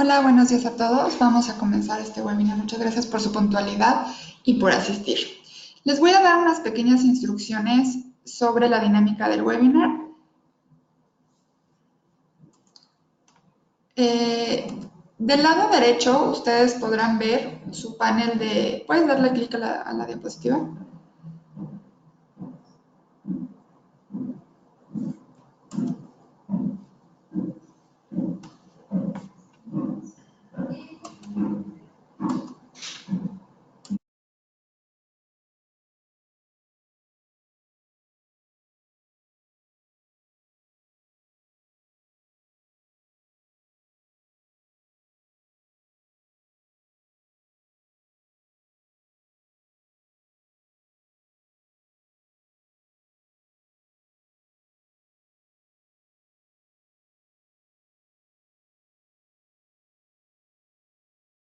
Hola, buenos días a todos. Vamos a comenzar este webinar. Muchas gracias por su puntualidad y por asistir. Les voy a dar unas pequeñas instrucciones sobre la dinámica del webinar. Del lado derecho, ustedes podrán ver su panel de... ¿Puedes darle clic a la diapositiva?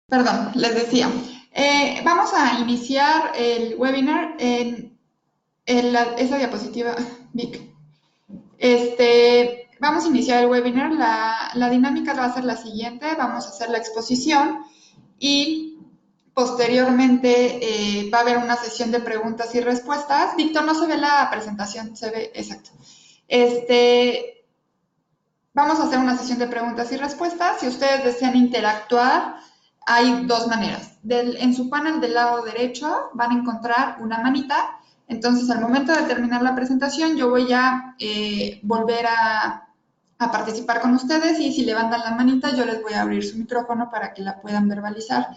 Perdón, les decía. Vamos a iniciar el webinar en esa diapositiva, Vic. Vamos a iniciar el webinar. La dinámica va a ser la siguiente. Vamos a hacer la exposición y posteriormente va a haber una sesión de preguntas y respuestas. Víctor, no se ve la presentación, se ve, exacto. Vamos a hacer una sesión de preguntas y respuestas. Si ustedes desean interactuar, hay dos maneras. En su panel del lado derecho van a encontrar una manita. Entonces, al momento de terminar la presentación, yo voy a volver a participar con ustedes y si levantan la manita, yo les voy a abrir su micrófono para que la puedan verbalizar.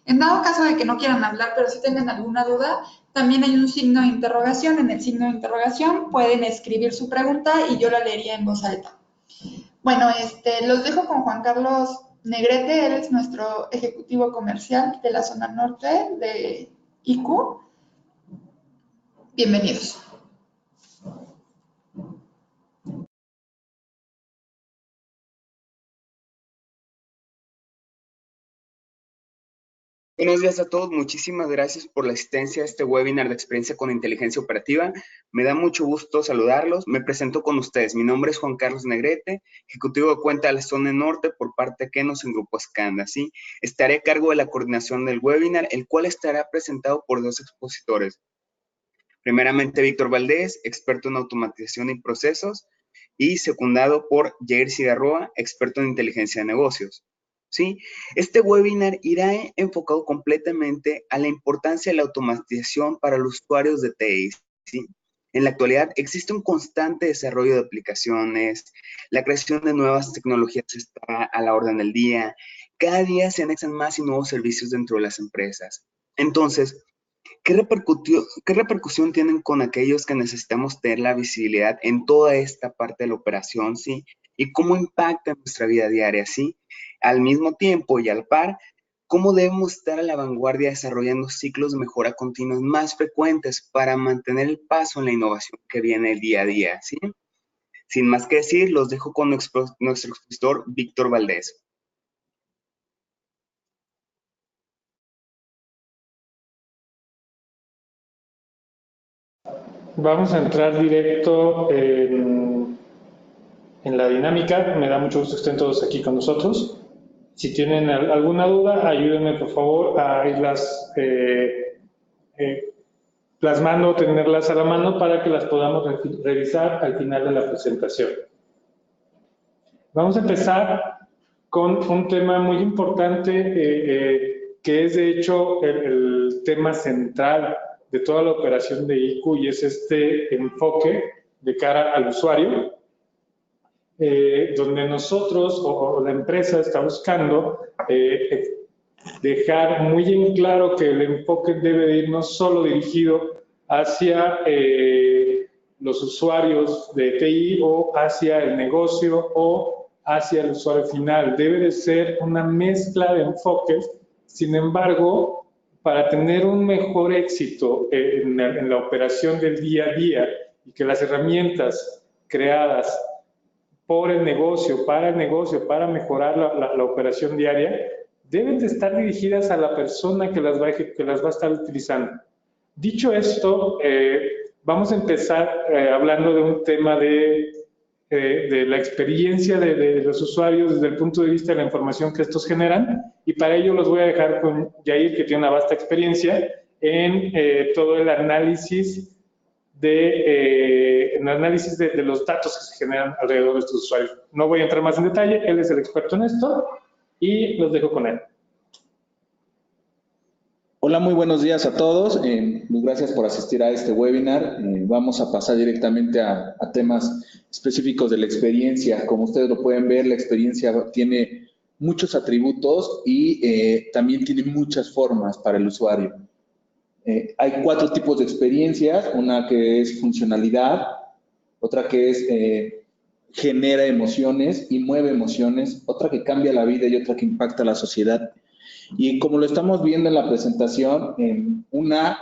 En dado caso de que no quieran hablar, pero si tengan alguna duda, también hay un signo de interrogación. En el signo de interrogación pueden escribir su pregunta y yo la leería en voz alta. Bueno, los dejo con Juan Carlos Negrete, él es nuestro ejecutivo comercial de la zona norte de IQ. Bienvenidos. Buenos días a todos, muchísimas gracias por la asistencia a este webinar de experiencia con inteligencia operativa. Me da mucho gusto saludarlos. Me presento con ustedes. Mi nombre es Juan Carlos Negrete, ejecutivo de cuenta de la zona norte por parte de Kenos en Grupo Escanda, ¿sí? Estaré a cargo de la coordinación del webinar, el cual estará presentado por dos expositores. Primeramente, Víctor Valdés, experto en automatización y procesos, y secundado por Jair Cigarroa, experto en inteligencia de negocios. ¿Sí? Este webinar irá enfocado completamente a la importancia de la automatización para los usuarios de TI. ¿Sí? En la actualidad existe un constante desarrollo de aplicaciones, la creación de nuevas tecnologías está a la orden del día, cada día se anexan más y nuevos servicios dentro de las empresas. Entonces, ¿qué repercusión tienen con aquellos que necesitamos tener la visibilidad en toda esta parte de la operación, sí? ¿Y cómo impacta nuestra vida diaria, sí? Al mismo tiempo y al par, ¿cómo debemos estar a la vanguardia desarrollando ciclos de mejora continuos más frecuentes para mantener el paso en la innovación que viene el día a día, sí? Sin más que decir, los dejo con nuestro expositor Víctor Valdés. Vamos a entrar directo en la dinámica. Me da mucho gusto que estén todos aquí con nosotros. Si tienen alguna duda, ayúdenme por favor a irlas plasmando, tenerlas a la mano para que las podamos revisar al final de la presentación. Vamos a empezar con un tema muy importante que es de hecho el tema central de toda la operación de IQ y es este enfoque de cara al usuario, donde nosotros o la empresa está buscando dejar muy en claro que el enfoque debe de ir no solo dirigido hacia los usuarios de TI o hacia el negocio o hacia el usuario final. Debe de ser una mezcla de enfoques. Sin embargo, para tener un mejor éxito en la operación del día a día y que las herramientas creadas por el negocio, para mejorar la operación diaria, deben de estar dirigidas a la persona que las va a estar utilizando. Dicho esto, vamos a empezar hablando de un tema de de la experiencia de los usuarios desde el punto de vista de la información que estos generan, y para ello los voy a dejar con Yair, que tiene una vasta experiencia en todo el análisis de los datos que se generan alrededor de estos usuarios. No voy a entrar más en detalle, él es el experto en esto y los dejo con él. Hola, muy buenos días a todos. Gracias por asistir a este webinar. Vamos a pasar directamente a temas específicos de la experiencia. Como ustedes lo pueden ver, la experiencia tiene muchos atributos y también tiene muchas formas para el usuario. Hay 4 tipos de experiencias, una que es funcionalidad, otra que es genera emociones y mueve emociones, otra que cambia la vida y otra que impacta a la sociedad. Y como lo estamos viendo en la presentación, una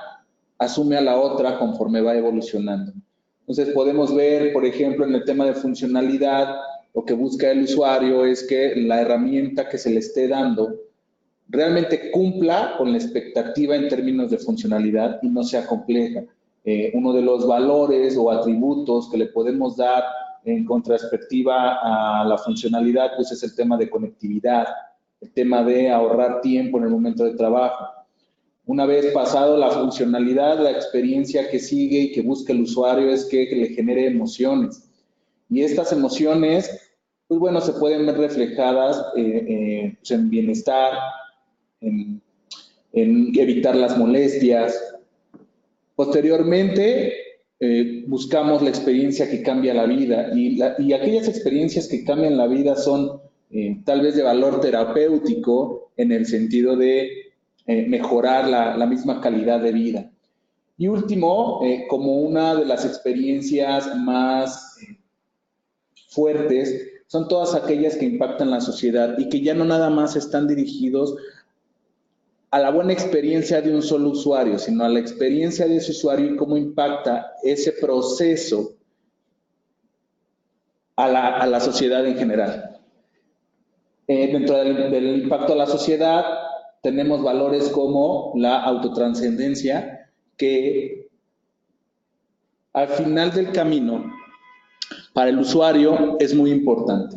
asume a la otra conforme va evolucionando. Entonces podemos ver, por ejemplo, en el tema de funcionalidad, lo que busca el usuario es que la herramienta que se le esté dando realmente cumpla con la expectativa en términos de funcionalidad y no sea compleja. Uno de los valores o atributos que le podemos dar en contraperspectiva a la funcionalidad, pues es el tema de conectividad, el tema de ahorrar tiempo en el momento de trabajo. Una vez pasado la funcionalidad, la experiencia que sigue y que busca el usuario es que le genere emociones. Y estas emociones, pues bueno, se pueden ver reflejadas en bienestar, en evitar las molestias. Posteriormente, buscamos la experiencia que cambia la vida y aquellas experiencias que cambian la vida son tal vez de valor terapéutico en el sentido de mejorar la misma calidad de vida. Y último, como una de las experiencias más fuertes, son todas aquellas que impactan la sociedad y que ya no nada más están dirigidos a la buena experiencia de un solo usuario, sino a la experiencia de ese usuario y cómo impacta ese proceso a la sociedad en general. Dentro del impacto a la sociedad tenemos valores como la autotranscendencia, que al final del camino para el usuario es muy importante.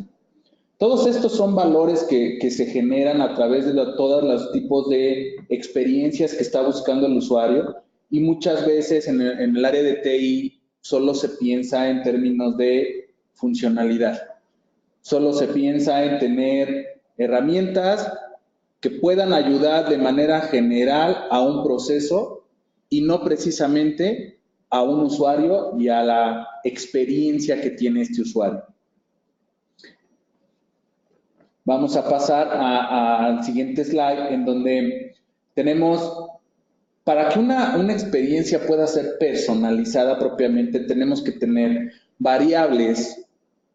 Todos estos son valores que se generan a través de todos los tipos de experiencias que está buscando el usuario y muchas veces en el área de TI solo se piensa en términos de funcionalidad. Solo se piensa en tener herramientas que puedan ayudar de manera general a un proceso y no precisamente a un usuario y a la experiencia que tiene este usuario. Vamos a pasar al siguiente slide en donde tenemos, para que una experiencia pueda ser personalizada propiamente, tenemos que tener variables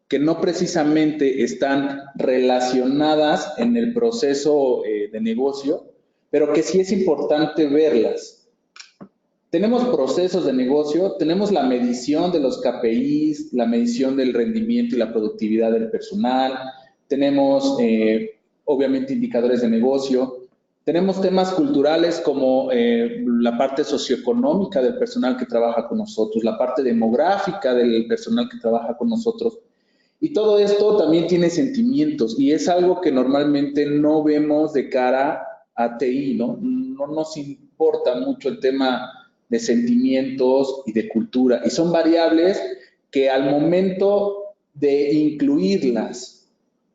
que no precisamente están relacionadas en el proceso de negocio, pero que sí es importante verlas. Tenemos procesos de negocio, tenemos la medición de los KPIs, la medición del rendimiento y la productividad del personal, tenemos obviamente indicadores de negocio, tenemos temas culturales como la parte socioeconómica del personal que trabaja con nosotros, la parte demográfica del personal que trabaja con nosotros. Y todo esto también tiene sentimientos y es algo que normalmente no vemos de cara a TI, ¿no? No nos importa mucho el tema de sentimientos y de cultura. Y son variables que al momento de incluirlas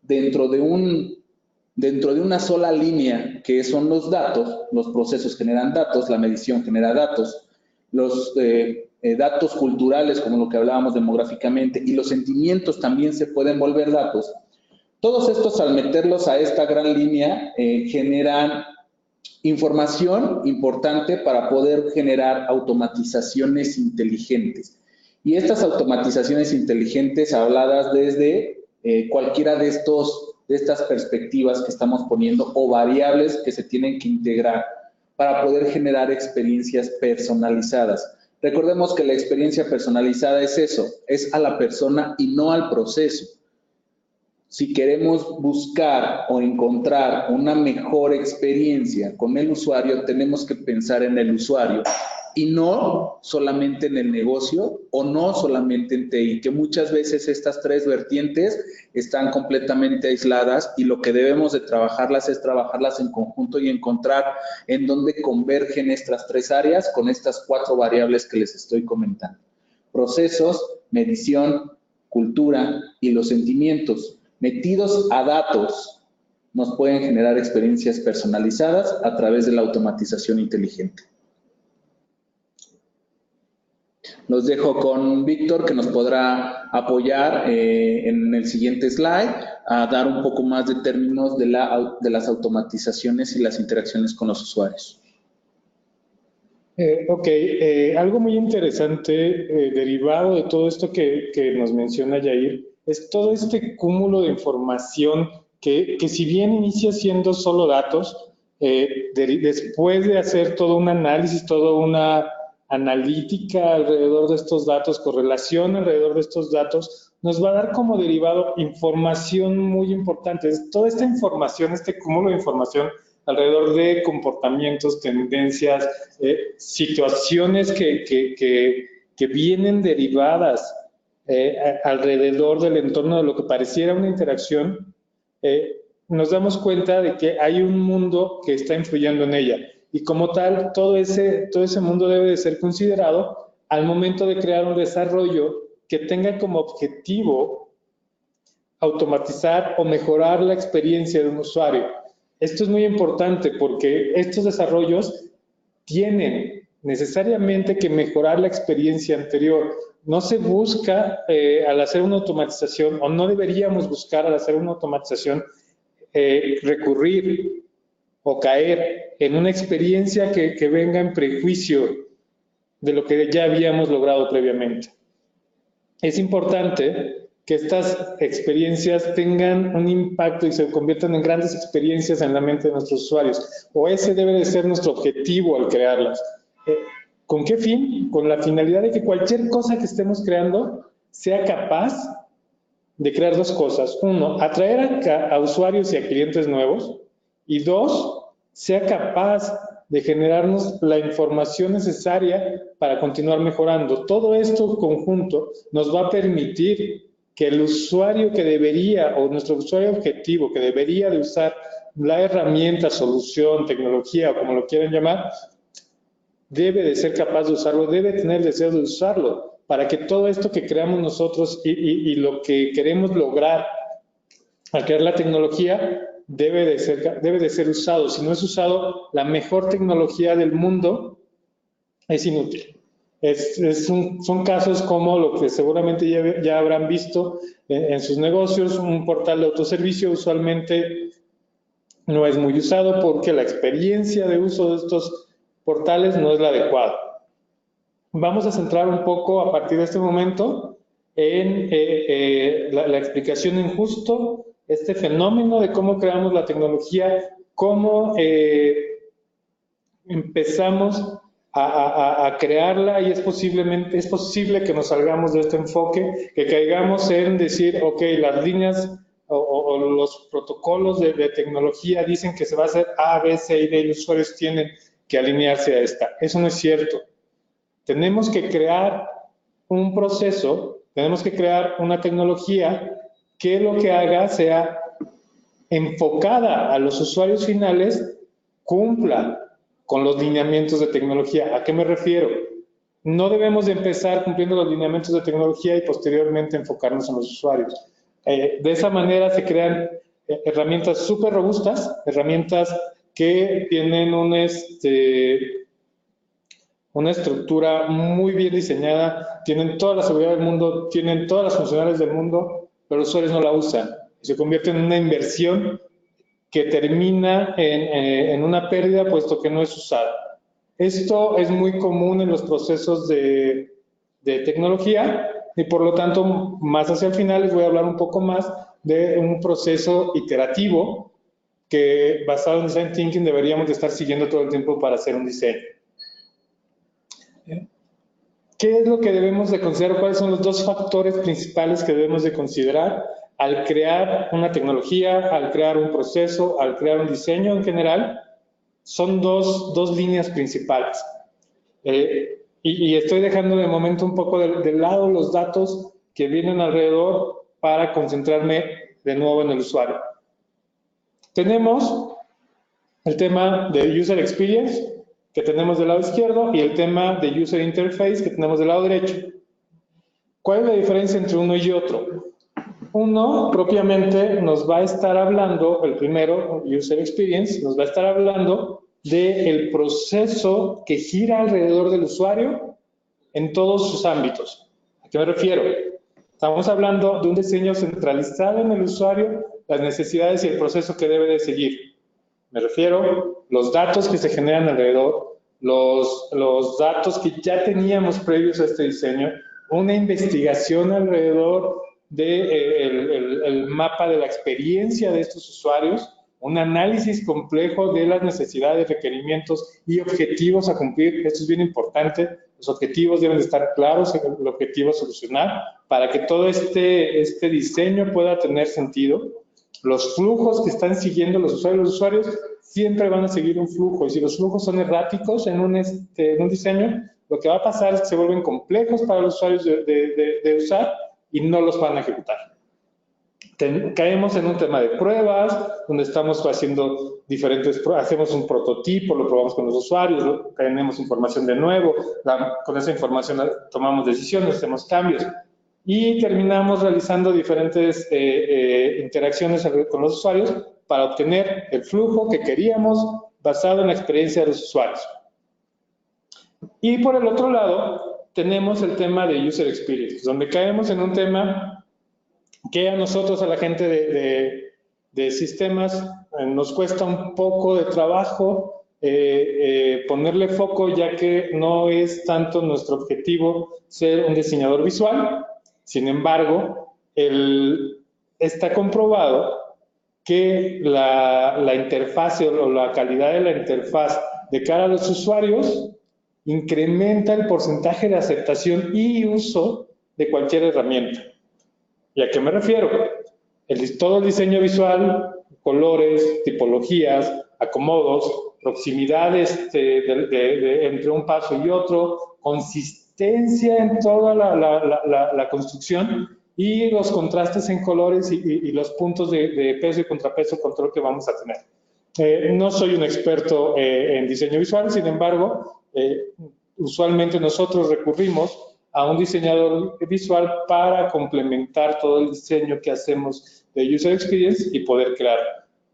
dentro de una sola línea, que son los datos, los procesos generan datos, la medición genera datos, los datos culturales, como lo que hablábamos demográficamente, y los sentimientos también se pueden volver datos. Todos estos, al meterlos a esta gran línea, generan información importante para poder generar automatizaciones inteligentes. Y estas automatizaciones inteligentes habladas desde cualquiera de estas perspectivas que estamos poniendo o variables que se tienen que integrar para poder generar experiencias personalizadas. Recordemos que la experiencia personalizada es eso, es a la persona y no al proceso. Si queremos buscar o encontrar una mejor experiencia con el usuario, tenemos que pensar en el usuario y no solamente en el negocio o no solamente en TI, que muchas veces estas tres vertientes están completamente aisladas y lo que debemos de trabajarlas es trabajarlas en conjunto y encontrar en dónde convergen estas tres áreas con estas 4 variables que les estoy comentando. Procesos, medición, cultura y los sentimientos metidos a datos nos pueden generar experiencias personalizadas a través de la automatización inteligente. Los dejo con Víctor, que nos podrá apoyar en el siguiente slide a dar un poco más de términos de las automatizaciones y las interacciones con los usuarios. Algo muy interesante derivado de todo esto que nos menciona Yair es todo este cúmulo de información que si bien inicia siendo solo datos, después de hacer todo un análisis, toda una analítica alrededor de estos datos, correlación alrededor de estos datos, nos va a dar como derivado información muy importante. Toda esta información, este cúmulo de información alrededor de comportamientos, tendencias, situaciones que vienen derivadas alrededor del entorno de lo que pareciera una interacción, nos damos cuenta de que hay un mundo que está influyendo en ella. Y como tal, todo ese mundo debe de ser considerado al momento de crear un desarrollo que tenga como objetivo automatizar o mejorar la experiencia de un usuario. Esto es muy importante porque estos desarrollos tienen necesariamente que mejorar la experiencia anterior. No se busca al hacer una automatización, o no deberíamos buscar al hacer una automatización, recurrir o caer en una experiencia que venga en prejuicio de lo que ya habíamos logrado previamente. Es importante que estas experiencias tengan un impacto y se conviertan en grandes experiencias en la mente de nuestros usuarios, o ese debe de ser nuestro objetivo al crearlas. ¿Con qué fin? Con la finalidad de que cualquier cosa que estemos creando sea capaz de crear 2 cosas. 1, atraer a usuarios y a clientes nuevos, y 2, sea capaz de generarnos la información necesaria para continuar mejorando. Todo esto conjunto nos va a permitir que el usuario que debería, o nuestro usuario objetivo que debería de usar la herramienta, solución, tecnología, o como lo quieran llamar, debe de ser capaz de usarlo, debe tener el deseo de usarlo, para que todo esto que creamos nosotros y lo que queremos lograr al crear la tecnología debe de ser usado. Si no es usado, la mejor tecnología del mundo es inútil. Son casos como lo que seguramente ya habrán visto en sus negocios. Un portal de autoservicio usualmente no es muy usado porque la experiencia de uso de estos portales no es la adecuada. Vamos a centrar un poco a partir de este momento en la explicación en justo este fenómeno de cómo creamos la tecnología, cómo empezamos a crearla, y es posible que nos salgamos de este enfoque, que caigamos en decir, ok, las líneas o los protocolos de tecnología dicen que se va a hacer A, B, C y D, y los usuarios tienen que alinearse a esta. Eso no es cierto. Tenemos que crear un proceso, tenemos que crear una tecnología que lo que haga sea enfocada a los usuarios finales, cumpla con los lineamientos de tecnología. ¿A qué me refiero? No debemos de empezar cumpliendo los lineamientos de tecnología y posteriormente enfocarnos en los usuarios. De esa manera se crean herramientas súper robustas, herramientas que tienen una estructura muy bien diseñada, tienen toda la seguridad del mundo, tienen todas las funcionalidades del mundo, pero los usuarios no la usan. Se convierte en una inversión que termina en una pérdida, puesto que no es usada. Esto es muy común en los procesos de tecnología, y por lo tanto, más hacia el final les voy a hablar un poco más de un proceso iterativo que, basado en Design Thinking, deberíamos de estar siguiendo todo el tiempo para hacer un diseño. ¿Qué es lo que debemos de considerar? ¿Cuáles son los 2 factores principales que debemos de considerar al crear una tecnología, al crear un proceso, al crear un diseño en general? Son dos líneas principales. Y estoy dejando de momento un poco de lado los datos que vienen alrededor para concentrarme de nuevo en el usuario. Tenemos el tema de User Experience, que tenemos del lado izquierdo, y el tema de User Interface, que tenemos del lado derecho. ¿Cuál es la diferencia entre uno y otro? Uno, propiamente, nos va a estar hablando, el primero, User Experience, nos va a estar hablando del proceso que gira alrededor del usuario en todos sus ámbitos. ¿A qué me refiero? Estamos hablando de un diseño centralizado en el usuario, las necesidades y el proceso que debe de seguir. Me refiero a los datos que se generan alrededor, los datos que ya teníamos previos a este diseño, una investigación alrededor del mapa de la experiencia de estos usuarios, un análisis complejo de las necesidades, requerimientos y objetivos a cumplir. Esto es bien importante. Los objetivos deben de estar claros, el objetivo a solucionar, para que todo este diseño pueda tener sentido. Los flujos que están siguiendo los usuarios siempre van a seguir un flujo, y si los flujos son erráticos en un diseño, lo que va a pasar es que se vuelven complejos para los usuarios de usar y no los van a ejecutar. Caemos en un tema de pruebas, donde estamos haciendo hacemos un prototipo, lo probamos con los usuarios, tenemos información de nuevo, con esa información tomamos decisiones, hacemos cambios, y terminamos realizando diferentes interacciones con los usuarios para obtener el flujo que queríamos basado en la experiencia de los usuarios. Y por el otro lado, tenemos el tema de User Experience, donde caemos en un tema que a nosotros, a la gente de sistemas, nos cuesta un poco de trabajo ponerle foco, ya que no es tanto nuestro objetivo ser un diseñador visual. Sin embargo, está comprobado que la interfaz o la calidad de la interfaz de cara a los usuarios incrementa el porcentaje de aceptación y uso de cualquier herramienta. ¿Y a qué me refiero? Todo el diseño visual, colores, tipologías, acomodos, proximidades entre un paso y otro, consistencia en toda la construcción y los contrastes en colores y los puntos de peso y contrapeso, control que vamos a tener. No soy un experto en diseño visual, sin embargo, usualmente nosotros recurrimos a un diseñador visual para complementar todo el diseño que hacemos de User Experience y poder crear.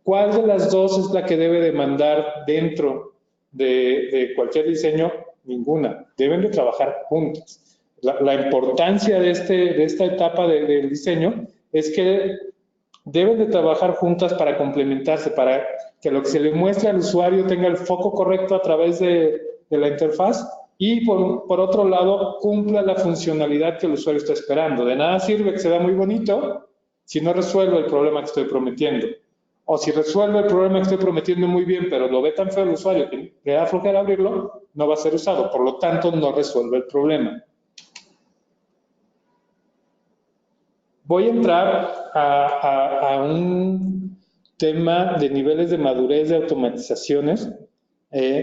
¿Cuál de las dos es la que debe demandar dentro de cualquier diseño? Ninguna. Deben de trabajar juntas. La importancia de esta etapa del diseño es que deben de trabajar juntas para complementarse, para que lo que se le muestre al usuario tenga el foco correcto a través de la interfaz, y por otro lado cumpla la funcionalidad que el usuario está esperando. De nada sirve que se vea muy bonito si no resuelve el problema que estoy prometiendo. O si resuelve el problema que estoy prometiendo muy bien, pero lo ve tan feo el usuario que le da flojera abrirlo, no va a ser usado. Por lo tanto, no resuelve el problema. Voy a entrar a un tema de niveles de madurez de automatizaciones.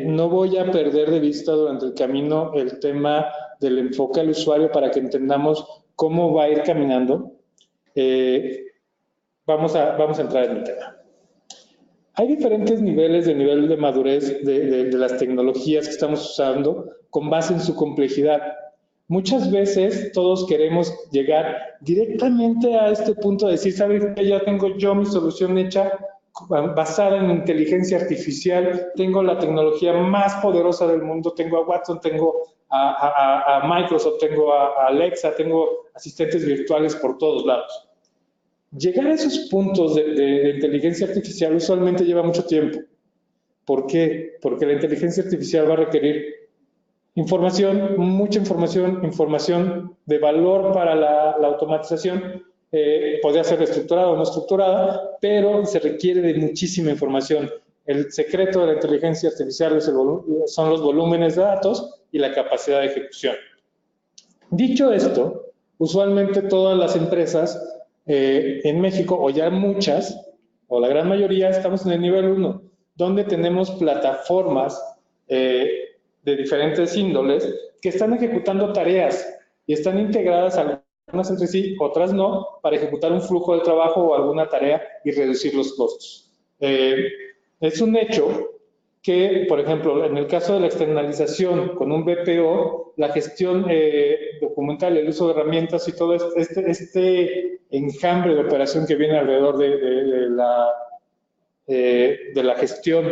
No voy a perder de vista durante el camino el tema del enfoque al usuario para que entendamos cómo va a ir caminando. Vamos a entrar en el tema. Hay diferentes niveles de madurez de las tecnologías que estamos usando con base en su complejidad. Muchas veces todos queremos llegar directamente a este punto de decir, ¿sabes qué? Ya tengo yo mi solución hecha basada en inteligencia artificial, tengo la tecnología más poderosa del mundo, tengo a Watson, tengo a Microsoft, tengo a Alexa, tengo asistentes virtuales por todos lados. Llegar a esos puntos de inteligencia artificial usualmente lleva mucho tiempo. ¿Por qué? Porque la inteligencia artificial va a requerir información, mucha información de valor para la automatización. Podría ser estructurada o no estructurada, pero se requiere de muchísima información. El secreto de la inteligencia artificial son los volúmenes de datos y la capacidad de ejecución. Dicho esto, usualmente todas las empresas en México, o ya muchas, o la gran mayoría, estamos en el nivel 1, donde tenemos plataformas de diferentes índoles que están ejecutando tareas y están integradas algunas entre sí, otras no, para ejecutar un flujo de trabajo o alguna tarea y reducir los costos. Es un hecho que, por ejemplo, en el caso de la externalización con un BPO, la gestión documental, el uso de herramientas y todo este enjambre de operación que viene alrededor de la gestión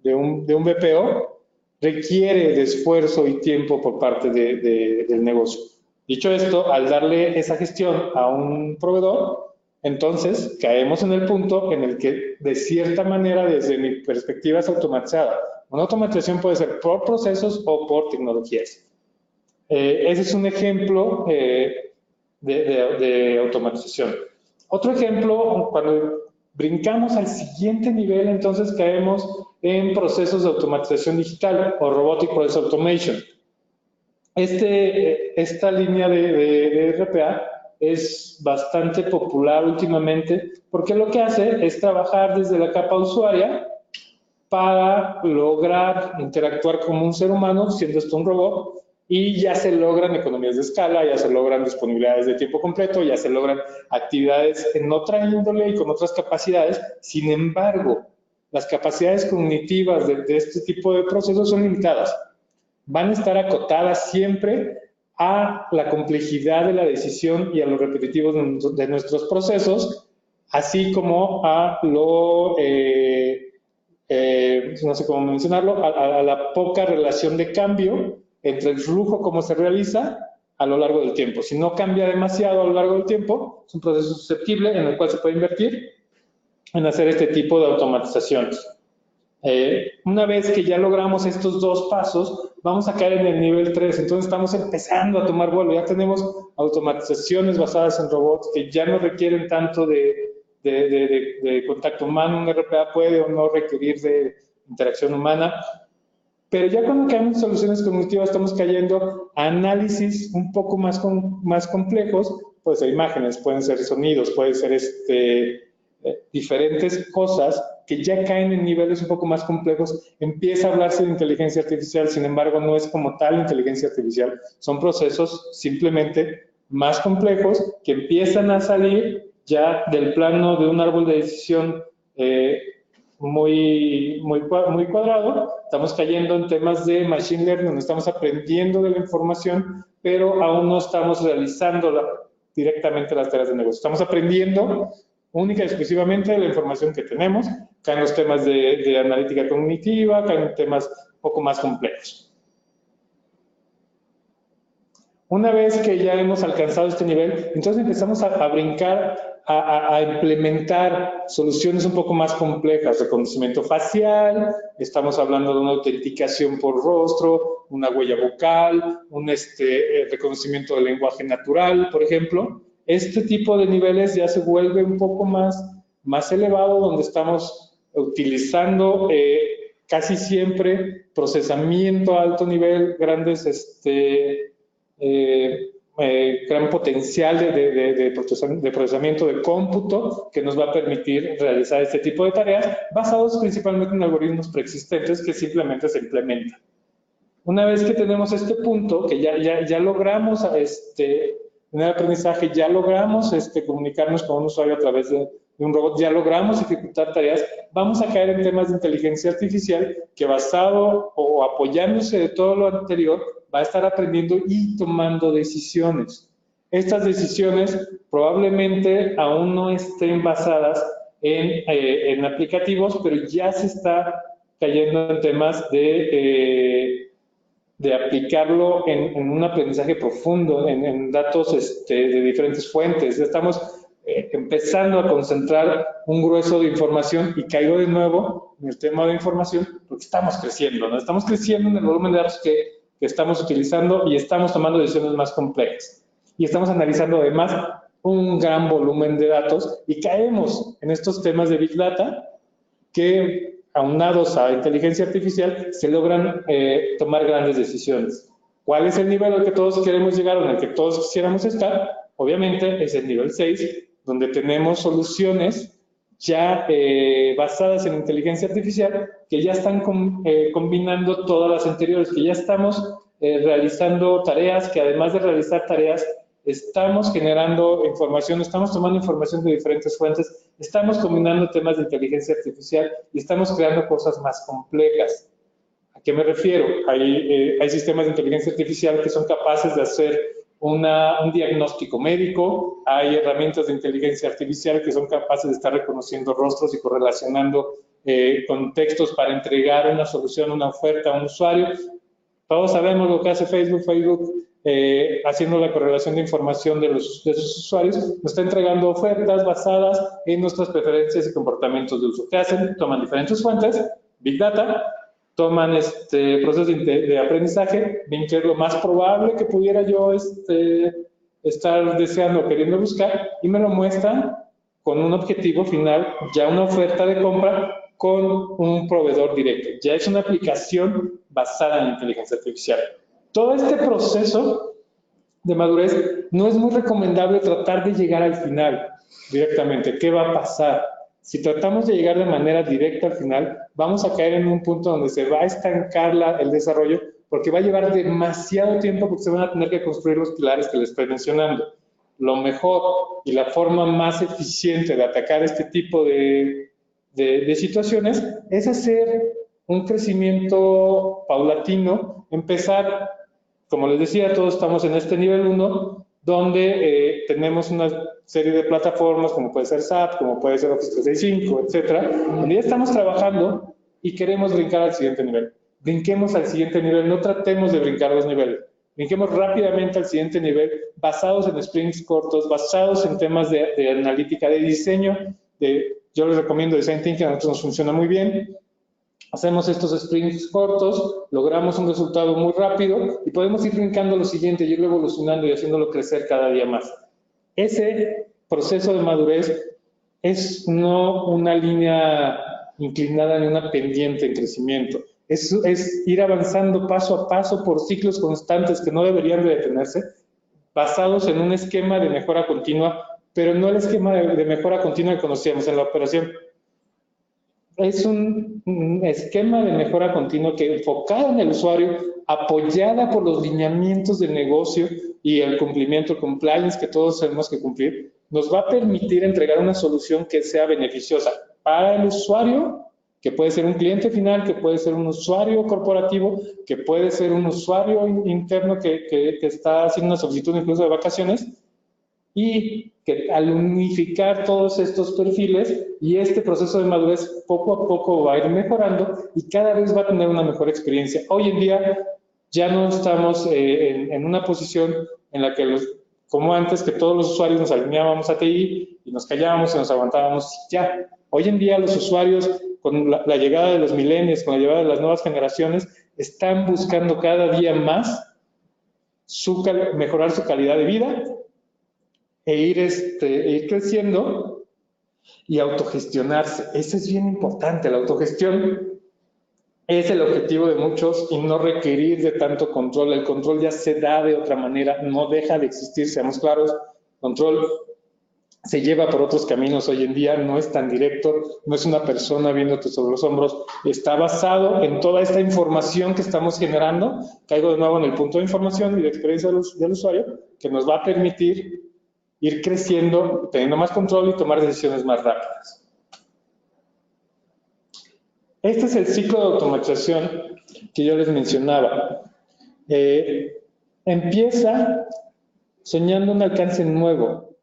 de un BPO requiere de esfuerzo y tiempo por parte del negocio. Dicho esto, al darle esa gestión a un proveedor, entonces caemos en el punto en el que, de cierta manera, desde mi perspectiva, es automatizada. Una automatización puede ser por procesos o por tecnologías. Ese es un ejemplo de automatización. Otro ejemplo, cuando brincamos al siguiente nivel, entonces caemos en procesos de automatización digital o Robotic Process Automation. Esta línea de RPA es bastante popular últimamente porque lo que hace es trabajar desde la capa usuaria para lograr interactuar como un ser humano, siendo esto un robot, y ya se logran economías de escala, ya se logran disponibilidades de tiempo completo, ya se logran actividades en otra índole y con otras capacidades. Sin embargo, las capacidades cognitivas de este tipo de procesos son limitadas. Van a estar acotadas siempre a la complejidad de la decisión y a los repetitivos de nuestros procesos, así como a lo, no sé cómo mencionarlo, a la poca relación de cambio entre el flujo, cómo se realiza a lo largo del tiempo. Si no cambia demasiado a lo largo del tiempo, es un proceso susceptible en el cual se puede invertir en hacer este tipo de automatizaciones. Una vez que ya logramos estos dos pasos, vamos a caer en el nivel 3. Entonces estamos empezando a tomar vuelo. Ya tenemos automatizaciones basadas en robots que ya no requieren tanto de contacto humano. Un RPA puede o no requerir de interacción humana. Pero ya cuando caemos en soluciones cognitivas estamos cayendo a análisis un poco más complejos. Pueden ser imágenes, pueden ser sonidos, pueden ser diferentes cosas que ya caen en niveles un poco más complejos. Empieza a hablarse de inteligencia artificial, sin embargo no es como tal inteligencia artificial, son procesos simplemente más complejos que empiezan a salir ya del plano de un árbol de decisión muy cuadrado. Estamos cayendo en temas de machine learning, donde estamos aprendiendo de la información, pero aún no estamos realizando directamente las tareas de negocio. Estamos aprendiendo única y exclusivamente de la información que tenemos. Caen los temas de analítica cognitiva, caen temas un poco más complejos. Una vez que ya hemos alcanzado este nivel, entonces empezamos a brincar, a implementar soluciones un poco más complejas, reconocimiento facial, estamos hablando de una autenticación por rostro, una huella vocal, un reconocimiento del lenguaje natural, por ejemplo. Este tipo de niveles ya se vuelve un poco más elevado, donde estamos utilizando casi siempre procesamiento a alto nivel, grandes gran potencial de procesamiento de cómputo que nos va a permitir realizar este tipo de tareas basados principalmente en algoritmos preexistentes que simplemente se implementan. Una vez que tenemos este punto, que ya logramos en el aprendizaje, ya logramos comunicarnos con un usuario a través de un robot, ya logramos ejecutar tareas, vamos a caer en temas de inteligencia artificial que, basado o apoyándose de todo lo anterior, va a estar aprendiendo y tomando decisiones. Estas decisiones probablemente aún no estén basadas en aplicativos, pero ya se está cayendo en temas de aplicarlo en un aprendizaje profundo, en datos de diferentes fuentes. Estamos empezando a concentrar un grueso de información, y caigo de nuevo en el tema de información porque estamos creciendo, ¿no? Estamos creciendo en el volumen de datos que estamos utilizando y estamos tomando decisiones más complejas. Y estamos analizando además un gran volumen de datos y caemos en estos temas de Big Data que, aunados a inteligencia artificial, se logran tomar grandes decisiones. ¿Cuál es el nivel al que todos queremos llegar o en el que todos quisiéramos estar? Obviamente es el nivel 6, donde tenemos soluciones ya basadas en inteligencia artificial, que ya están combinando todas las anteriores, que ya estamos realizando tareas, que además de realizar tareas, estamos generando información, estamos tomando información de diferentes fuentes, estamos combinando temas de inteligencia artificial y estamos creando cosas más complejas. ¿A qué me refiero? Hay sistemas de inteligencia artificial que son capaces de hacer un diagnóstico médico, hay herramientas de inteligencia artificial que son capaces de estar reconociendo rostros y correlacionando contextos para entregar una solución, una oferta a un usuario. Todos sabemos lo que hace Facebook. Haciendo la correlación de información de sus usuarios, nos está entregando ofertas basadas en nuestras preferencias y comportamientos de uso. ¿Qué hacen? Toman diferentes fuentes, Big Data, toman procesos de aprendizaje, ven qué es lo más probable que pudiera yo estar deseando o queriendo buscar, y me lo muestran con un objetivo final, ya una oferta de compra con un proveedor directo. Ya es una aplicación basada en inteligencia artificial. Todo este proceso de madurez no es muy recomendable tratar de llegar al final directamente. ¿Qué va a pasar? Si tratamos de llegar de manera directa al final, vamos a caer en un punto donde se va a estancar el desarrollo, porque va a llevar demasiado tiempo, porque se van a tener que construir los pilares que les estoy mencionando. Lo mejor y la forma más eficiente de atacar este tipo de situaciones es hacer un crecimiento paulatino, empezar, como les decía, todos estamos en este nivel 1, donde tenemos una serie de plataformas, como puede ser SAP, como puede ser Office 365, etcétera, donde ya estamos trabajando y queremos brincar al siguiente nivel. Brinquemos al siguiente nivel, no tratemos de brincar 2 niveles. Brinquemos rápidamente al siguiente nivel, basados en sprints cortos, basados en temas de analítica, de diseño. Yo les recomiendo Design Thinking, a nosotros nos funciona muy bien. Hacemos estos sprints cortos, logramos un resultado muy rápido y podemos ir brincando lo siguiente, irlo evolucionando y haciéndolo crecer cada día más. Ese proceso de madurez es no una línea inclinada ni una pendiente en crecimiento. Es ir avanzando paso a paso por ciclos constantes que no deberían de detenerse, basados en un esquema de mejora continua, pero no el esquema de mejora continua que conocíamos en la operación. Es un esquema de mejora continua que enfocada en el usuario, apoyada por los lineamientos del negocio y el cumplimiento, el compliance que todos tenemos que cumplir, nos va a permitir entregar una solución que sea beneficiosa para el usuario, que puede ser un cliente final, que puede ser un usuario corporativo, que puede ser un usuario interno que está haciendo una solicitud incluso de vacaciones, y que al unificar todos estos perfiles y este proceso de madurez poco a poco va a ir mejorando y cada vez va a tener una mejor experiencia. Hoy en día ya no estamos en una posición en la que, como antes, que todos los usuarios nos alineábamos a TI y nos callábamos y nos aguantábamos ya. Hoy en día los usuarios, con la llegada de los millennials, con la llegada de las nuevas generaciones, están buscando cada día más mejorar su calidad de vida e ir creciendo y autogestionarse. Eso es bien importante. La autogestión es el objetivo de muchos y no requerir de tanto control. El control ya se da de otra manera, no deja de existir, seamos claros. Control se lleva por otros caminos hoy en día, no es tan directo, no es una persona viéndote sobre los hombros, está basado en toda esta información que estamos generando. Caigo de nuevo en el punto de información y de experiencia del usuario, que nos va a permitir ir creciendo, teniendo más control y tomar decisiones más rápidas. Este es el ciclo de automatización que yo les mencionaba. Empieza soñando un alcance nuevo,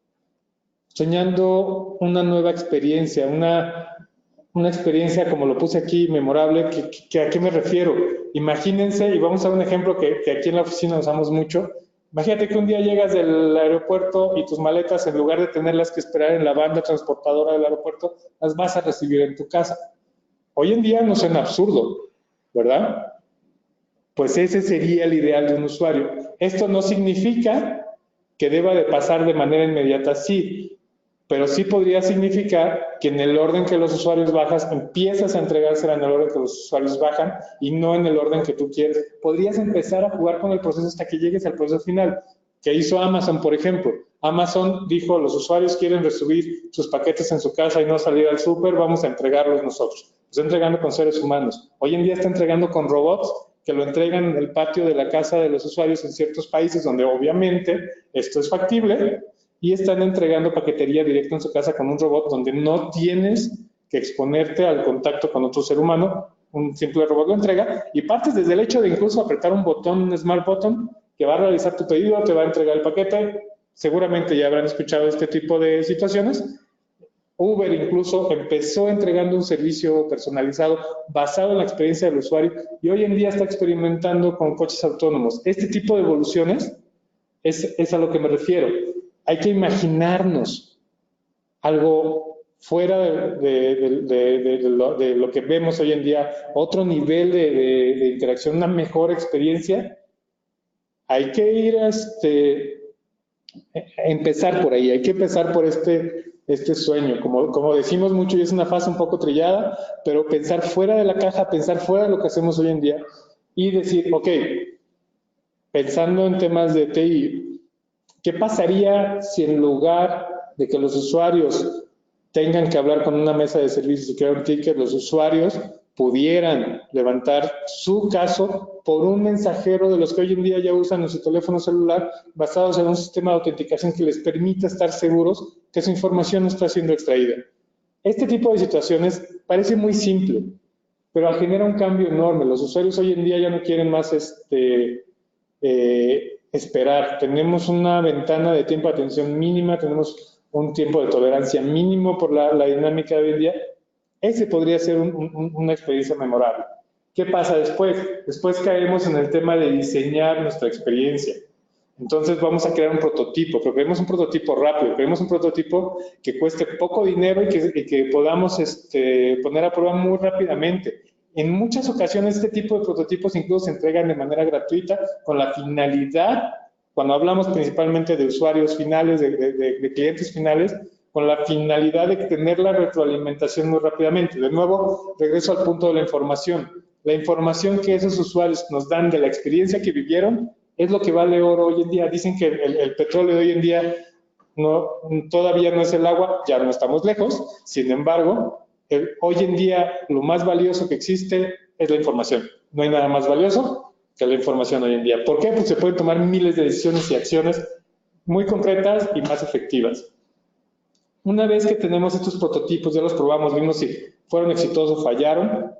soñando una nueva experiencia, una experiencia, como lo puse aquí, memorable. ¿A qué me refiero? Imagínense, y vamos a un ejemplo que aquí en la oficina usamos mucho. Imagínate que un día llegas del aeropuerto y tus maletas, en lugar de tenerlas que esperar en la banda transportadora del aeropuerto, las vas a recibir en tu casa. Hoy en día no suena absurdo, ¿verdad? Pues ese sería el ideal de un usuario. Esto no significa que deba de pasar de manera inmediata, sí, pero sí podría significar que en el orden que los usuarios bajas, empiezas a entregársela en el orden que los usuarios bajan y no en el orden que tú quieres. Podrías empezar a jugar con el proceso hasta que llegues al proceso final. que hizo Amazon, por ejemplo. Amazon dijo, los usuarios quieren recibir sus paquetes en su casa y no salir al súper, vamos a entregarlos nosotros. Está entregando con seres humanos. Hoy en día está entregando con robots que lo entregan en el patio de la casa de los usuarios en ciertos países donde obviamente esto es factible, y están entregando paquetería directa en su casa con un robot donde no tienes que exponerte al contacto con otro ser humano. Un simple robot lo entrega y partes desde el hecho de incluso apretar un botón, un smart button, que va a realizar tu pedido, te va a entregar el paquete. Seguramente ya habrán escuchado este tipo de situaciones. Uber incluso empezó entregando un servicio personalizado basado en la experiencia del usuario y hoy en día está experimentando con coches autónomos. Este tipo de evoluciones es a lo que me refiero. Hay que imaginarnos algo fuera de lo que vemos hoy en día, otro nivel de interacción, una mejor experiencia. Hay que ir a empezar por ahí, hay que empezar por este sueño. Como decimos mucho, y es una fase un poco trillada, pero pensar fuera de la caja, pensar fuera de lo que hacemos hoy en día y decir, ok, pensando en temas de TI, ¿qué pasaría si en lugar de que los usuarios tengan que hablar con una mesa de servicios y crear un ticket, los usuarios pudieran levantar su caso por un mensajero de los que hoy en día ya usan en su teléfono celular, basados en un sistema de autenticación que les permita estar seguros que su información no está siendo extraída? Este tipo de situaciones parece muy simple, pero genera un cambio enorme. Los usuarios hoy en día ya no quieren más esperar. Tenemos una ventana de tiempo de atención mínima, tenemos un tiempo de tolerancia mínimo por la dinámica de hoy en día. Ese podría ser una experiencia memorable. ¿Qué pasa después? Después caemos en el tema de diseñar nuestra experiencia. Entonces vamos a crear un prototipo, pero queremos un prototipo rápido, queremos un prototipo que cueste poco dinero y que podamos poner a prueba muy rápidamente. En muchas ocasiones este tipo de prototipos incluso se entregan de manera gratuita con la finalidad, cuando hablamos principalmente de usuarios finales, de clientes finales, con la finalidad de tener la retroalimentación muy rápidamente. De nuevo, regreso al punto de la información. La información que esos usuarios nos dan de la experiencia que vivieron es lo que vale oro hoy en día. Dicen que el petróleo de hoy en día todavía no es el agua, ya no estamos lejos. Sin embargo, hoy en día lo más valioso que existe es la información. No hay nada más valioso que la información hoy en día. ¿Por qué? Pues se pueden tomar miles de decisiones y acciones muy concretas y más efectivas. Una vez que tenemos estos prototipos, ya los probamos, vimos si fueron exitosos o fallaron,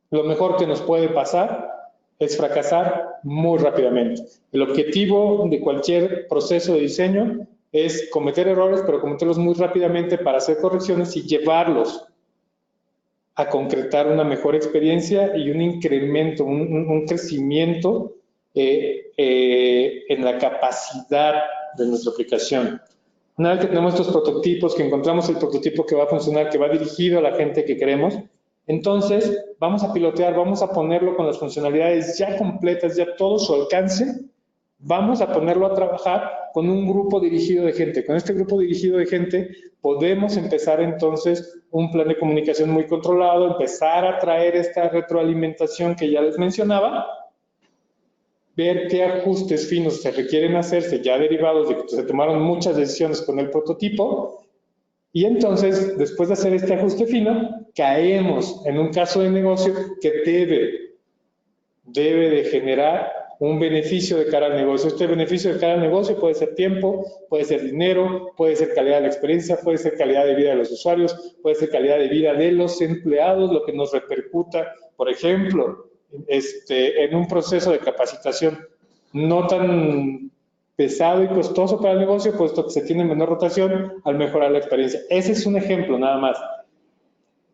lo mejor que nos puede pasar es fracasar muy rápidamente. El objetivo de cualquier proceso de diseño es cometer errores, pero cometerlos muy rápidamente para hacer correcciones y llevarlos a concretar una mejor experiencia y un incremento, un crecimiento en la capacidad de nuestra aplicación. Una vez que tenemos estos prototipos, que encontramos el prototipo que va a funcionar, que va dirigido a la gente que queremos, entonces vamos a pilotear, vamos a ponerlo con las funcionalidades ya completas, ya todo su alcance, vamos a ponerlo a trabajar con un grupo dirigido de gente. Con este grupo dirigido de gente podemos empezar entonces un plan de comunicación muy controlado, empezar a traer esta retroalimentación que ya les mencionaba, ver qué ajustes finos se requieren hacerse ya derivados de que se tomaron muchas decisiones con el prototipo, y entonces, después de hacer este ajuste fino, caemos en un caso de negocio que debe de generar un beneficio de cara al negocio. Este beneficio de cara al negocio puede ser tiempo, puede ser dinero, puede ser calidad de la experiencia, puede ser calidad de vida de los usuarios, puede ser calidad de vida de los empleados, lo que nos repercuta, por ejemplo, en un proceso de capacitación no tan pesado y costoso para el negocio, puesto que se tiene menor rotación al mejorar la experiencia. Ese es un ejemplo nada más.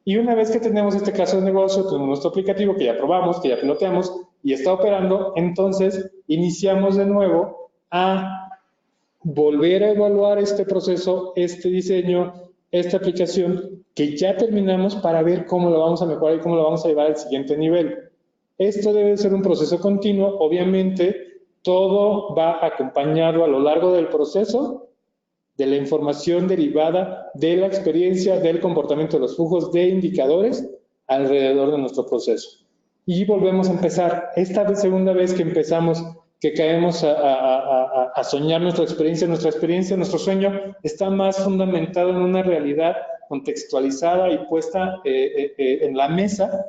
Y una vez que tenemos este caso de negocio, tenemos nuestro aplicativo que ya probamos, que ya piloteamos y está operando, entonces iniciamos de nuevo a volver a evaluar este proceso, este diseño, esta aplicación que ya terminamos para ver cómo lo vamos a mejorar y cómo lo vamos a llevar al siguiente nivel. Esto debe ser un proceso continuo, obviamente. Todo va acompañado a lo largo del proceso de la información derivada de la experiencia, del comportamiento de los flujos, de indicadores alrededor de nuestro proceso. Y volvemos a empezar. Esta segunda vez que empezamos que caemos a soñar nuestra experiencia. Nuestro sueño está más fundamentado en una realidad contextualizada y puesta en la mesa,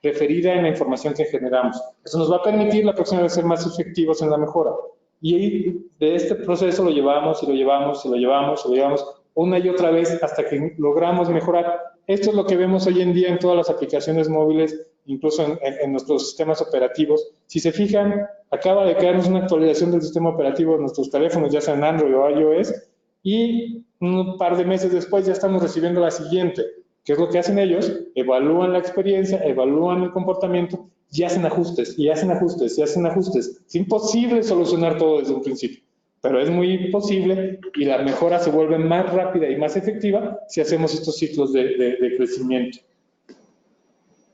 referida en la información que generamos. Eso nos va a permitir la próxima vez ser más efectivos en la mejora. Y de este proceso lo llevamos y lo llevamos y lo llevamos y lo llevamos una y otra vez hasta que logramos mejorar. Esto es lo que vemos hoy en día en todas las aplicaciones móviles, incluso en nuestros sistemas operativos. Si se fijan, acaba de caernos una actualización del sistema operativo de nuestros teléfonos, ya sea en Android o iOS, y un par de meses después ya estamos recibiendo la siguiente. ¿Qué es lo que hacen ellos? Evalúan la experiencia, evalúan el comportamiento y hacen ajustes, y hacen ajustes, y hacen ajustes. Es imposible solucionar todo desde un principio, pero es muy posible y la mejora se vuelve más rápida y más efectiva si hacemos estos ciclos de crecimiento.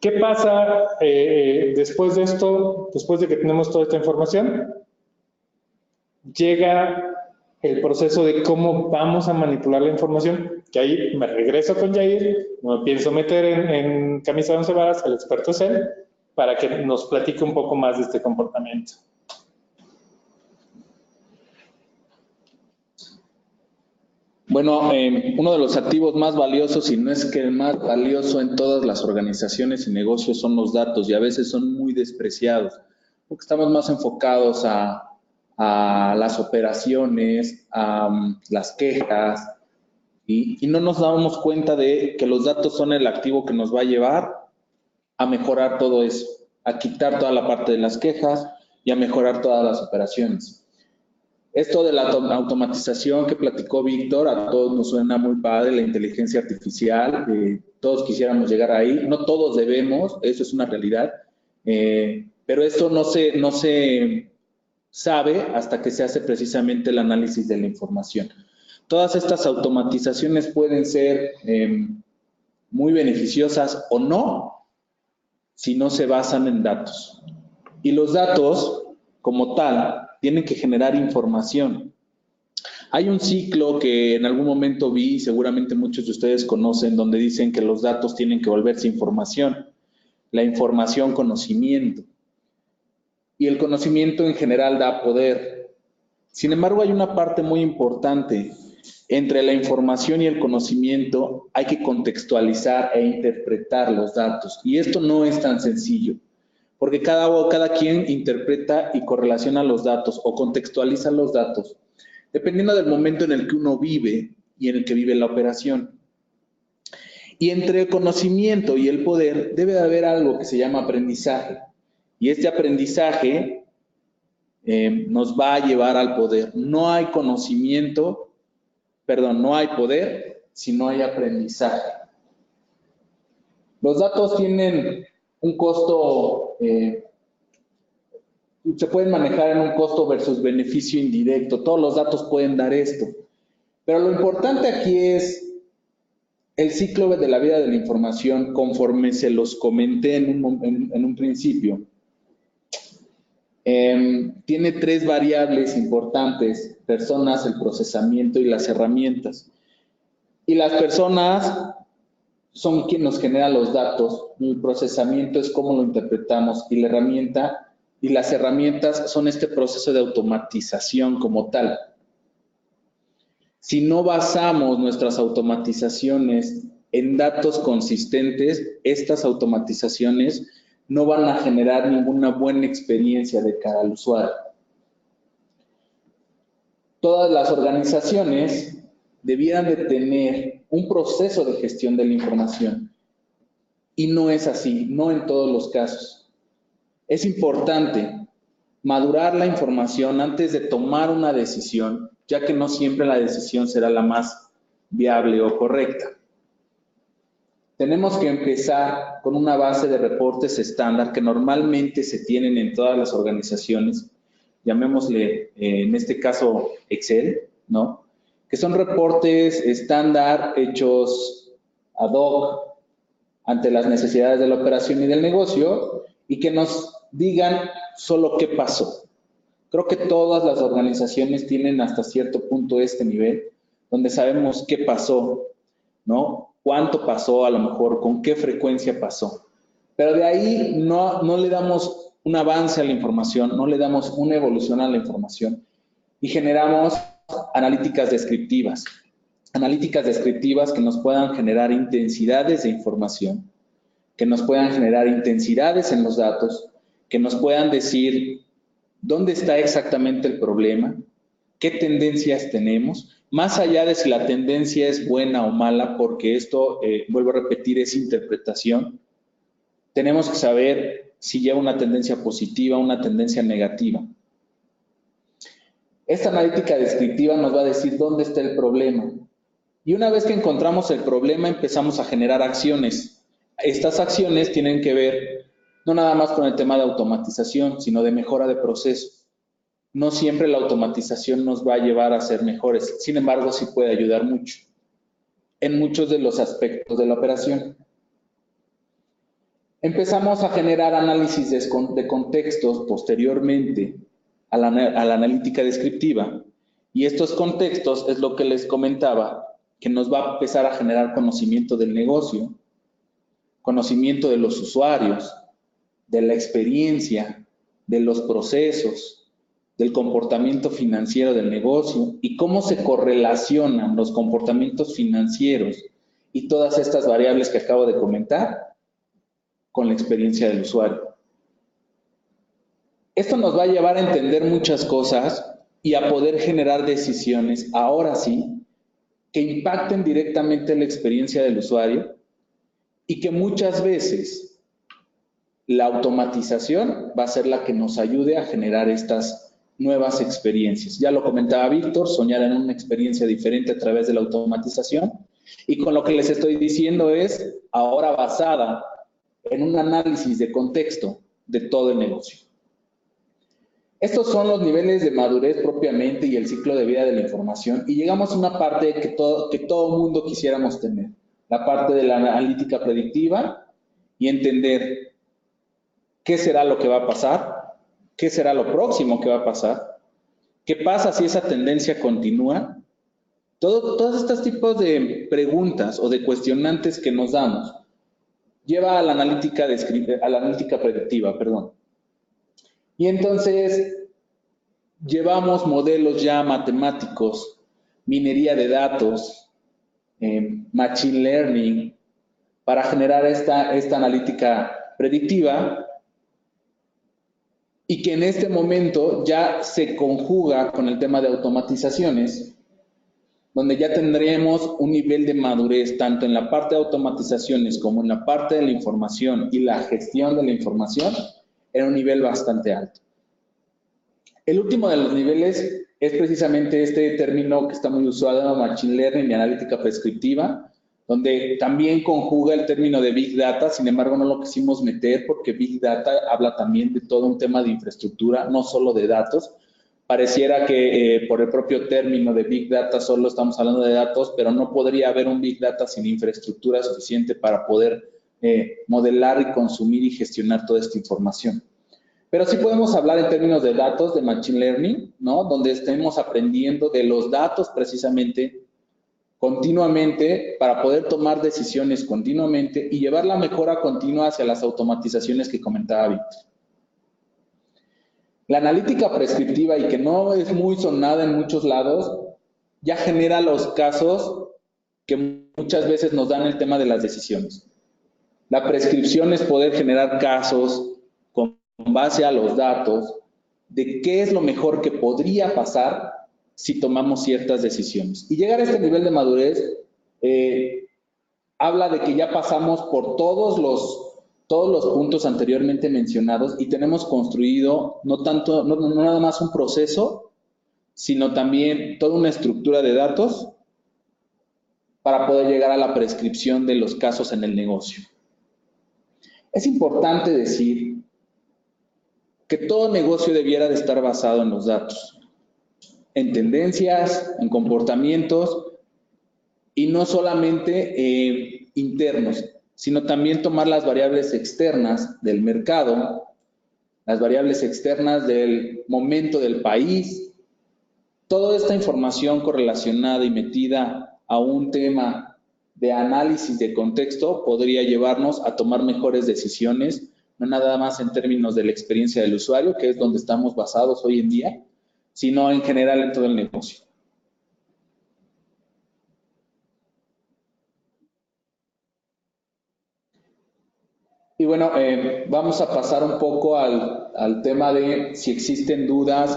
¿Qué pasa después de esto, después de que tenemos toda esta información? Llega el proceso de cómo vamos a manipular la información, que ahí me regreso con Jair, me pienso meter en camisa de once varas, el experto es él, para que nos platique un poco más de este comportamiento. Bueno, uno de los activos más valiosos, y no es que el más valioso en todas las organizaciones y negocios, son los datos, y a veces son muy despreciados, porque estamos más enfocados a las operaciones, a las quejas, y no nos damos cuenta de que los datos son el activo que nos va a llevar a mejorar todo eso, a quitar toda la parte de las quejas y a mejorar todas las operaciones. Esto de la automatización que platicó Víctor, a todos nos suena muy padre, la inteligencia artificial, todos quisiéramos llegar ahí, no todos debemos, eso es una realidad, pero esto no se sabe hasta que se hace precisamente el análisis de la información. Todas estas automatizaciones pueden ser muy beneficiosas o no, si no se basan en datos. Y los datos, como tal, tienen que generar información. Hay un ciclo que en algún momento vi, y seguramente muchos de ustedes conocen, donde dicen que los datos tienen que volverse información. La información, conocimiento. Y el conocimiento en general da poder. Sin embargo, hay una parte muy importante. Entre la información y el conocimiento hay que contextualizar e interpretar los datos. Y esto no es tan sencillo, porque cada quien interpreta y correlaciona los datos o contextualiza los datos, dependiendo del momento en el que uno vive y en el que vive la operación. Y entre el conocimiento y el poder debe de haber algo que se llama aprendizaje. Y este aprendizaje nos va a llevar al poder. No hay conocimiento, no hay poder si no hay aprendizaje. Los datos tienen un costo, se pueden manejar en un costo versus beneficio indirecto. Todos los datos pueden dar esto. Pero lo importante aquí es el ciclo de la vida de la información, conforme se los comenté en un principio. Tiene tres variables importantes: personas, el procesamiento y las herramientas. Y las personas son quienes nos generan los datos, el procesamiento es cómo lo interpretamos, y la herramienta y las herramientas son este proceso de automatización como tal. Si no basamos nuestras automatizaciones en datos consistentes, estas automatizaciones no van a generar ninguna buena experiencia de cara al usuario. Todas las organizaciones debieran de tener un proceso de gestión de la información. Y no es así, no en todos los casos. Es importante madurar la información antes de tomar una decisión, ya que no siempre la decisión será la más viable o correcta. Tenemos que empezar con una base de reportes estándar que normalmente se tienen en todas las organizaciones, llamémosle en este caso Excel, ¿no? Que son reportes estándar hechos ad hoc ante las necesidades de la operación y del negocio, y que nos digan solo qué pasó. Creo que todas las organizaciones tienen hasta cierto punto este nivel, donde sabemos qué pasó, ¿no? Cuánto pasó, a lo mejor, con qué frecuencia pasó. Pero de ahí no le damos un avance a la información, no le damos una evolución a la información y generamos analíticas descriptivas. Analíticas descriptivas que nos puedan generar intensidades de información, que nos puedan generar intensidades en los datos, que nos puedan decir dónde está exactamente el problema, qué tendencias tenemos, más allá de si la tendencia es buena o mala, porque esto, vuelvo a repetir, es interpretación. Tenemos que saber si lleva una tendencia positiva o una tendencia negativa. Esta analítica descriptiva nos va a decir dónde está el problema. Y una vez que encontramos el problema, empezamos a generar acciones. Estas acciones tienen que ver no nada más con el tema de automatización, sino de mejora de procesos. No siempre la automatización nos va a llevar a ser mejores, sin embargo, sí puede ayudar mucho en muchos de los aspectos de la operación. Empezamos a generar análisis de contextos posteriormente a la analítica descriptiva, y estos contextos es lo que les comentaba, que nos va a empezar a generar conocimiento del negocio, conocimiento de los usuarios, de la experiencia, de los procesos, del comportamiento financiero del negocio y cómo se correlacionan los comportamientos financieros y todas estas variables que acabo de comentar con la experiencia del usuario. Esto nos va a llevar a entender muchas cosas y a poder generar decisiones, ahora sí, que impacten directamente la experiencia del usuario y que muchas veces la automatización va a ser la que nos ayude a generar estas nuevas experiencias. Ya lo comentaba Víctor, soñar en una experiencia diferente a través de la automatización, y con lo que les estoy diciendo es ahora basada en un análisis de contexto de todo el negocio. Estos son los niveles de madurez propiamente y el ciclo de vida de la información, y llegamos a una parte que todo mundo quisiéramos tener, la parte de la analítica predictiva y entender qué será lo que va a pasar, qué será lo próximo que va a pasar, qué pasa si esa tendencia continúa. Todos estos tipos de preguntas o de cuestionantes que nos damos lleva a la analítica predictiva, perdón. Y entonces llevamos modelos ya matemáticos, minería de datos, machine learning, para generar esta analítica predictiva, y que en este momento ya se conjuga con el tema de automatizaciones, donde ya tendremos un nivel de madurez tanto en la parte de automatizaciones como en la parte de la información y la gestión de la información en un nivel bastante alto. El último de los niveles es precisamente este término que está muy usado, Machine Learning y analítica prescriptiva, donde también conjuga el término de Big Data. Sin embargo, no lo quisimos meter porque Big Data habla también de todo un tema de infraestructura, no solo de datos. Pareciera que por el propio término de Big Data solo estamos hablando de datos, pero no podría haber un Big Data sin infraestructura suficiente para poder modelar y consumir y gestionar toda esta información. Pero sí podemos hablar en términos de datos, de Machine Learning, ¿no? Donde estemos aprendiendo de los datos precisamente continuamente para poder tomar decisiones continuamente y llevar la mejora continua hacia las automatizaciones que comentaba Víctor. La analítica prescriptiva, y que no es muy sonada en muchos lados, ya genera los casos que muchas veces nos dan el tema de las decisiones. La prescripción es poder generar casos con base a los datos de qué es lo mejor que podría pasar si tomamos ciertas decisiones. Y llegar a este nivel de madurez habla de que ya pasamos por todos los puntos anteriormente mencionados y tenemos construido no nada más un proceso, sino también toda una estructura de datos para poder llegar a la prescripción de los casos en el negocio. Es importante decir que todo negocio debiera de estar basado en los datos, en tendencias, en comportamientos, y no solamente internos, sino también tomar las variables externas del mercado, las variables externas del momento del país. Toda esta información correlacionada y metida a un tema de análisis de contexto podría llevarnos a tomar mejores decisiones no nada más en términos de la experiencia del usuario, que es donde estamos basados hoy en día, sino en general en todo el negocio. Y bueno, vamos a pasar un poco al tema de si existen dudas,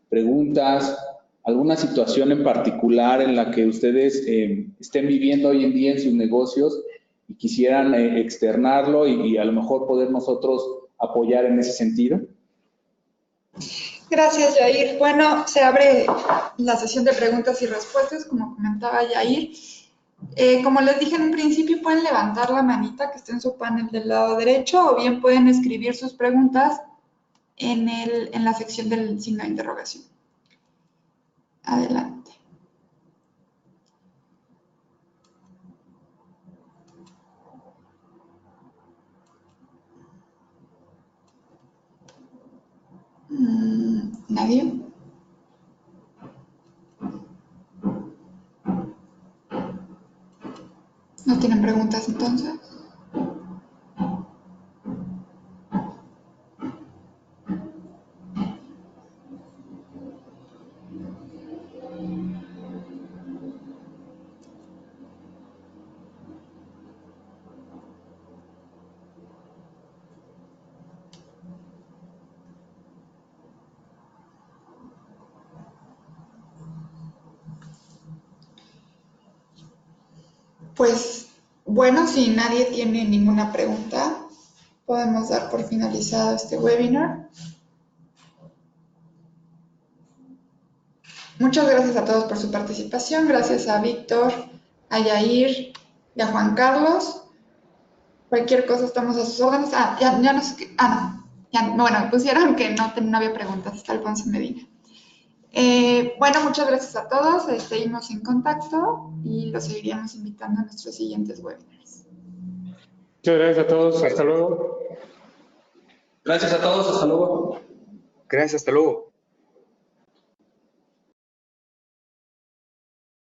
preguntas, alguna situación en particular en la que ustedes estén viviendo hoy en día en sus negocios y quisieran externarlo y a lo mejor poder nosotros apoyar en ese sentido. Gracias, Yair. Bueno, se abre la sesión de preguntas y respuestas, como comentaba Yair. Como les dije en un principio, pueden levantar la manita que está en su panel del lado derecho o bien pueden escribir sus preguntas en la sección del signo de interrogación. Adelante. ¿Nadie? ¿No tienen preguntas entonces? Pues bueno, si nadie tiene ninguna pregunta, podemos dar por finalizado este webinar. Muchas gracias a todos por su participación. Gracias a Víctor, a Yair y a Juan Carlos. Cualquier cosa estamos a sus órdenes. Ya no sé qué. Bueno, me pusieron que no había preguntas. Está Alfonso Medina. Bueno, muchas gracias a todos. Seguimos en contacto y los seguiríamos invitando a nuestros siguientes webinars. Muchas gracias a todos. Hasta luego. Gracias a todos. Hasta luego. Gracias, hasta luego.